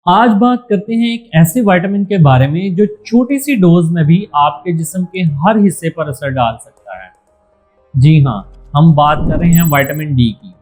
आज बात करते हैं एक ऐसे विटामिन के बारे में जो छोटी सी डोज में भी आपके जिस्म के हर हिस्से पर असर डाल सकता है। जी हाँ, हम बात कर रहे हैं विटामिन डी की।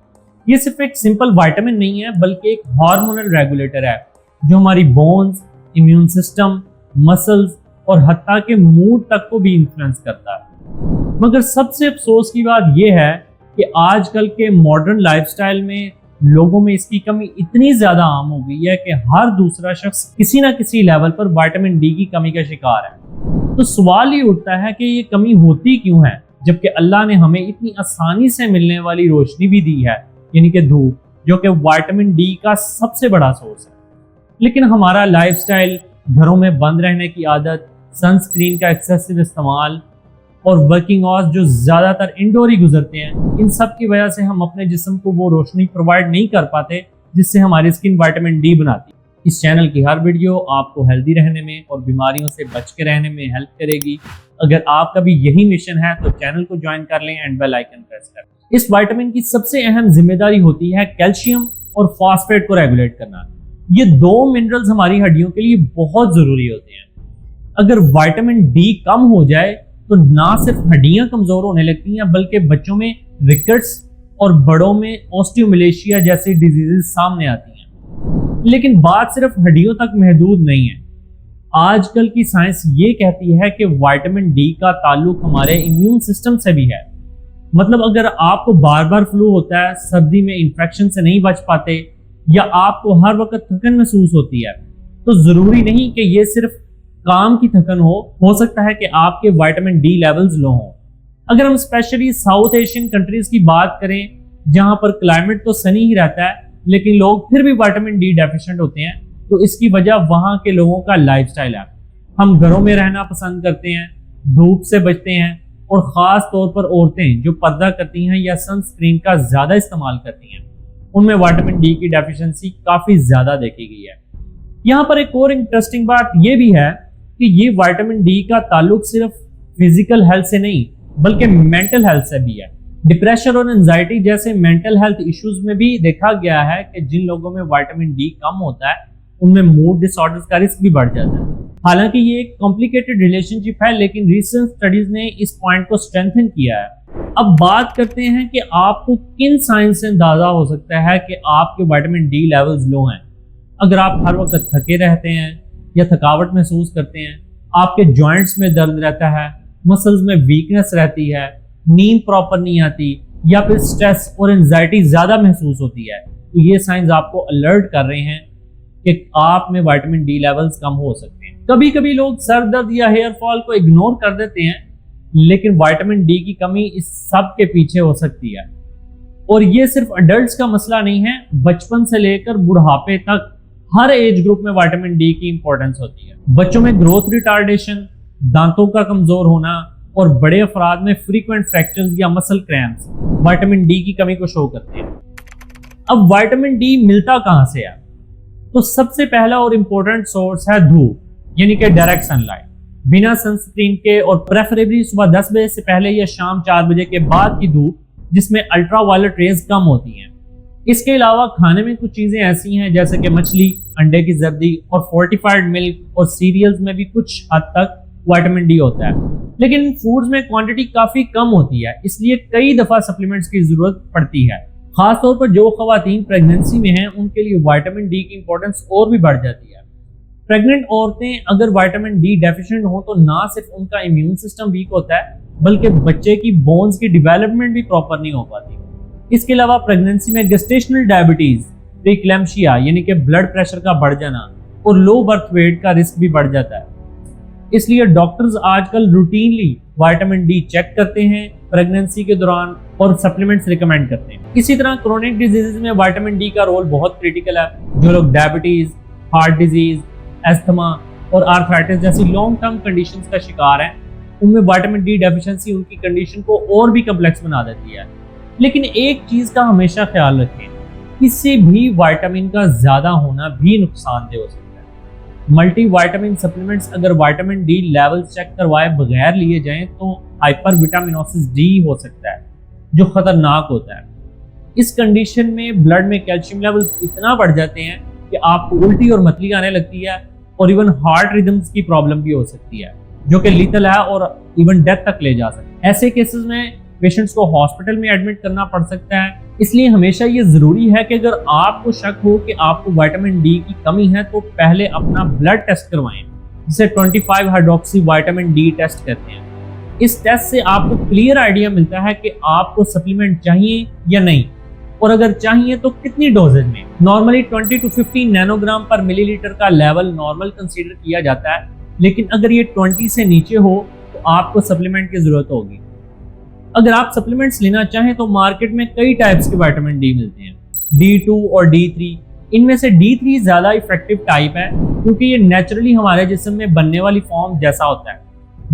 ये सिर्फ एक सिंपल विटामिन नहीं है बल्कि एक हार्मोनल रेगुलेटर है जो हमारी बोन्स, इम्यून सिस्टम, मसल्स और हत्ता के मूड तक को भी इन्फ्लुएंस करता है। मगर सबसे अफसोस की बात यह है कि आजकल के मॉडर्न लाइफस्टाइल में लोगों में इसकी कमी इतनी ज्यादा आम हो गई है कि हर दूसरा शख्स किसी ना किसी लेवल पर विटामिन डी की कमी का शिकार है। तो सवाल ये उठता है कि ये कमी होती क्यों है, जबकि अल्लाह ने हमें इतनी आसानी से मिलने वाली रोशनी भी दी है, यानी कि धूप, जो कि विटामिन डी का सबसे बड़ा सोर्स है। लेकिन हमारा लाइफस्टाइल, घरों में बंद रहने की आदत, सनस्क्रीन का एक्सेसिव इस्तेमाल और वर्किंग आवर्स जो ज़्यादातर इंडोर ही गुजरते हैं, इन सब की वजह से हम अपने जिस्म को वो रोशनी प्रोवाइड नहीं कर पाते जिससे हमारी स्किन विटामिन डी बनाती है। इस चैनल की हर वीडियो आपको हेल्दी रहने में और बीमारियों से बच के रहने में हेल्प करेगी। अगर आपका भी यही मिशन है तो चैनल को ज्वाइन कर लें एंड बेल आइकन प्रेस कर लें। इस विटामिन की सबसे अहम जिम्मेदारी होती है कैल्शियम और फॉस्फेट को रेगुलेट करना। ये दो मिनरल्स हमारी हड्डियों के लिए बहुत जरूरी होते हैं। अगर विटामिन डी कम हो जाए तो ना सिर्फ हड्डियां कमजोर होने लगती हैं बल्कि बच्चों में रिकेट्स और बड़ों में ऑस्टियोमलेशिया जैसी डिजीजेस सामने आती हैं। लेकिन बात सिर्फ हड्डियों तक महदूद नहीं है। आजकल की साइंस ये कहती है कि विटामिन डी का ताल्लुक हमारे इम्यून सिस्टम से भी है। मतलब अगर आपको बार बार फ्लू होता है, सर्दी में इन्फेक्शन से नहीं बच पाते या आपको हर वक्त थकन महसूस होती है, तो जरूरी नहीं कि ये सिर्फ काम की थकन हो सकता है कि आपके विटामिन डी लेवल्स लो हों। अगर हम स्पेशली साउथ एशियन कंट्रीज की बात करें जहां पर क्लाइमेट तो सनी ही रहता है लेकिन लोग फिर भी विटामिन डी डेफिशिएंट होते हैं, तो इसकी वजह वहां के लोगों का लाइफस्टाइल है। हम घरों में रहना पसंद करते हैं, धूप से बचते हैं और खास तौर पर औरतें जो पर्दा करती हैं या सनस्क्रीन का ज्यादा इस्तेमाल करती हैं, उनमें विटामिन डी की डेफिशिएंसी काफी ज्यादा देखी गई है। यहाँ पर एक और इंटरेस्टिंग बात यह भी है कि ये विटामिन डी का ताल्लुक सिर्फ फिजिकल हेल्थ से नहीं बल्कि मेंटल हेल्थ से भी है। डिप्रेशन और एंजाइटी जैसे मेंटल हेल्थ इश्यूज में भी देखा गया है कि जिन लोगों में विटामिन डी कम होता है उनमें मूड डिसऑर्डर्स का रिस्क भी बढ़ जाता है। हालांकि ये एक कॉम्प्लिकेटेड रिलेशनशिप है लेकिन रिसेंट स्टडीज ने इस पॉइंट को स्ट्रेंथन किया है। अब बात करते हैं कि आपको किन साइंस से अंदाजा हो सकता है कि आपके विटामिन डी लेवल्स लो हैं। अगर आप हर वक्त थके रहते हैं या थकावट महसूस करते हैं, आपके जॉइंट्स में दर्द रहता है, मसल्स में वीकनेस रहती है, नींद प्रॉपर नहीं आती या फिर स्ट्रेस और एंजाइटी ज्यादा महसूस होती है, तो ये साइंस आपको अलर्ट कर रहे हैं कि आप में विटामिन डी लेवल्स कम हो सकते हैं। कभी कभी लोग सर दर्द या हेयर फॉल को इग्नोर कर देते हैं, लेकिन विटामिन डी की कमी इस सब के पीछे हो सकती है। और ये सिर्फ अडल्ट्स का मसला नहीं है, बचपन से लेकर बुढ़ापे तक हर एज ग्रुप में विटामिन डी की इंपॉर्टेंस होती है। बच्चों में ग्रोथ रिटार्डेशन, दांतों का कमजोर होना और बड़े अफराद में फ्रीक्वेंट फ्रैक्चर्स या मसल क्रैम्प्स विटामिन डी की कमी को शो करते हैं। अब विटामिन डी मिलता कहां से है? तो सबसे पहला और इंपॉर्टेंट सोर्स है धूप, यानी कि डायरेक्ट सनलाइट। बिना सनस्क्रीन के और प्रेफरेबली सुबह 10 बजे से पहले या शाम 4 बजे के बाद की धूप जिसमें अल्ट्रावायलेट रेज कम होती हैं। इसके अलावा खाने में कुछ चीजें ऐसी हैं जैसे कि मछली, अंडे की जर्दी और फोर्टिफाइड मिल्क और सीरियल्स में भी कुछ हद तक विटामिन डी होता है, लेकिन इन फूड्स में क्वांटिटी काफी कम होती है, इसलिए कई दफा सप्लीमेंट्स की जरूरत पड़ती है। खासतौर पर जो खवातीन प्रेगनेंसी में हैं उनके लिए विटामिन डी की इंपॉर्टेंस और भी बढ़ जाती है। प्रेग्नेंट औरतें अगर विटामिन डी डेफिशिएंट हो तो ना सिर्फ उनका इम्यून सिस्टम वीक होता है बल्कि बच्चे की बोन्स की डेवलपमेंट भी प्रॉपर नहीं हो पाती। इसके अलावा प्रेगनेंसी में गेस्टेशनल डायबिटीज, प्रीक्लैम्सिया यानी कि ब्लड प्रेशर का बढ़ जाना और लो बर्थ वेट का रिस्क भी बढ़ जाता है। इसलिए डॉक्टर्स आजकल रूटीनली विटामिन डी चेक करते हैं प्रेगनेंसी के दौरान और सप्लीमेंट्स रिकमेंड करते हैं। इसी तरह क्रोनिक डिजीजेज में विटामिन डी का रोल बहुत क्रिटिकल है। जो लोग डायबिटीज, हार्ट डिजीज, एस्थमा और आर्थराइटिस जैसी लॉन्ग टर्म कंडीशंस का शिकार हैं, उनमें विटामिन डी डेफिशिएंसी उनकी कंडीशन को और भी कम्प्लेक्स बना देती है। लेकिन एक चीज का हमेशा ख्याल रखें, किसी भी विटामिन का ज्यादा होना भी नुकसानदेह हो सकता है। मल्टी विटामिन सप्लीमेंट्स अगर विटामिन डी लेवल्स चेक करवाए बगैर लिए जाएं तो हाइपर विटामिनोसिस डी हो सकता है जो खतरनाक होता है। इस कंडीशन में ब्लड में कैल्शियम लेवल्स इतना बढ़ जाते हैं कि आपको उल्टी और मतली आने लगती है और इवन हार्ट रिदम्स की प्रॉब्लम भी हो सकती है जो कि लीथल है और इवन डेथ तक ले जा सकती है। ऐसे केसेस में पेशेंट्स को हॉस्पिटल में एडमिट करना पड़ सकता है। इसलिए हमेशा ये जरूरी है कि अगर आपको शक हो कि आपको विटामिन डी की कमी है तो पहले अपना ब्लड टेस्ट करवाएं, जिसे 25 हाइड्रोक्सी विटामिन डी टेस्ट कहते हैं। इस टेस्ट से आपको क्लियर आइडिया मिलता है कि आपको सप्लीमेंट चाहिए या नहीं, और अगर चाहिए तो कितनी डोजेज में। नॉर्मली 20 to 50 नैनोग्राम पर मिलीलीटर का लेवल नॉर्मल कंसीडर किया जाता है, लेकिन अगर ये 20 से नीचे हो तो आपको सप्लीमेंट की जरूरत होगी। अगर आप सप्लीमेंट्स लेना चाहें तो मार्केट में कई टाइप्स के विटामिन डी मिलते हैं, D2 और D3। इनमें से D3 ज्यादा इफेक्टिव टाइप है क्योंकि ये नेचुरली हमारे जिस्म में बनने वाली फॉर्म जैसा होता है।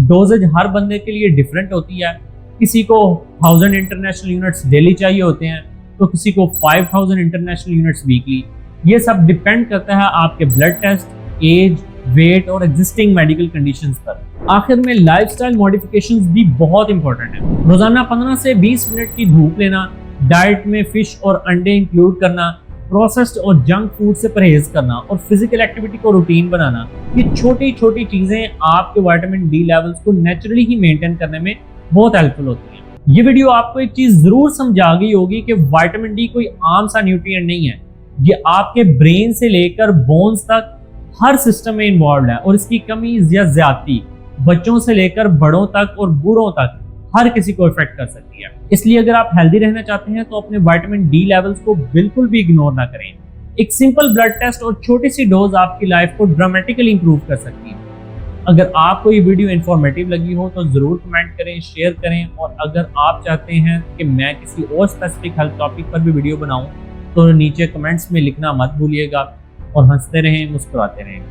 डोजेज हर बंदे के लिए डिफरेंट होती है। किसी को 1000 इंटरनेशनल यूनिट्स डेली चाहिए होते हैं तो किसी को 5000 इंटरनेशनल यूनिट्स वीकली। ये सब डिपेंड करता है आपके ब्लड टेस्ट, एज, वेट और एग्जिस्टिंग मेडिकल कंडीशंस पर। आखिर में लाइफस्टाइल मॉडिफिकेशंस भी बहुत इंपॉर्टेंट है। रोजाना 15 से 20 मिनट की धूप लेना, डाइट में फिश और अंडे इंक्लूड करना, प्रोसेस्ड और जंक फूड से परहेज करना और फिजिकल एक्टिविटी को रूटीन बनाना, ये छोटी छोटी चीजें आपके विटामिन डी लेवल्स को नेचुरली ही मेंटेन करने में बहुत हेल्पफुल होती हैं। ये वीडियो आपको एक चीज जरूर समझा गई होगी कि विटामिन डी कोई आम सा न्यूट्रिएंट नहीं है। ये आपके ब्रेन से लेकर बोन्स तक हर सिस्टम में इन्वॉल्व है और इसकी कमी या ज्यादती बच्चों से लेकर बड़ों तक और बूढ़ों तक हर किसी को इफेक्ट कर सकती है। इसलिए अगर आप हेल्दी रहना चाहते हैं तो अपने विटामिन डी लेवल्स को बिल्कुल भी इग्नोर ना करें। एक सिंपल ब्लड टेस्ट और छोटी सी डोज आपकी लाइफ को ड्रामेटिकली इंप्रूव कर सकती है। अगर आपको ये वीडियो इन्फॉर्मेटिव लगी हो तो जरूर कमेंट करें, शेयर करें, और अगर आप चाहते हैं कि मैं किसी और स्पेसिफिक हेल्थ टॉपिक पर भी वीडियो बनाऊं तो नीचे कमेंट्स में लिखना मत भूलिएगा। और हंसते रहें, मुस्कुराते रहें।